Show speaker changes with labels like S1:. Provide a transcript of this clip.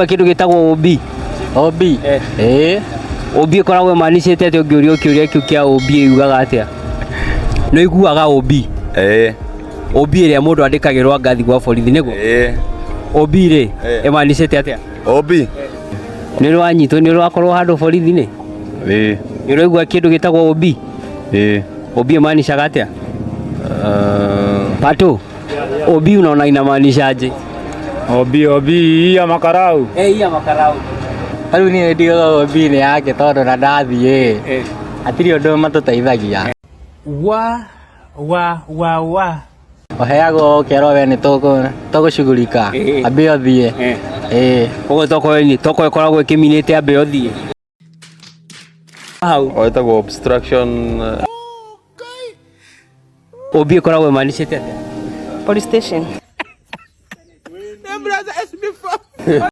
S1: Kindu gitagwo OB.
S2: OB.
S1: OB ikoragwo imanicite atia ungiurio kiuria kiu kia OB yugaga atia? No iguaga OB. OB iria mundu andikagirwa ngathi gwa borithi niguo? OB ri imanicite atia?
S3: OB
S1: ni rwanyitwo ni rwakorwo handu borithi ni? Ni rwaigua kindu gitagwo OB? OB imanicaga atia? Pato, OB unaona inamaanishaje?
S4: OB ya makarau.
S1: Ya makarau.
S2: Riu ni ndigaga OB ni yake tondu na ndathie atiri undu matutaithagia. Oheagwo kero we ni tugucugurika ambe othie.
S1: Koguo toko ikoragwo ikiminite ambe othie. Hau
S3: oetagwo obstruction.
S1: OB ikoragwo imanicite atia?
S5: Police station.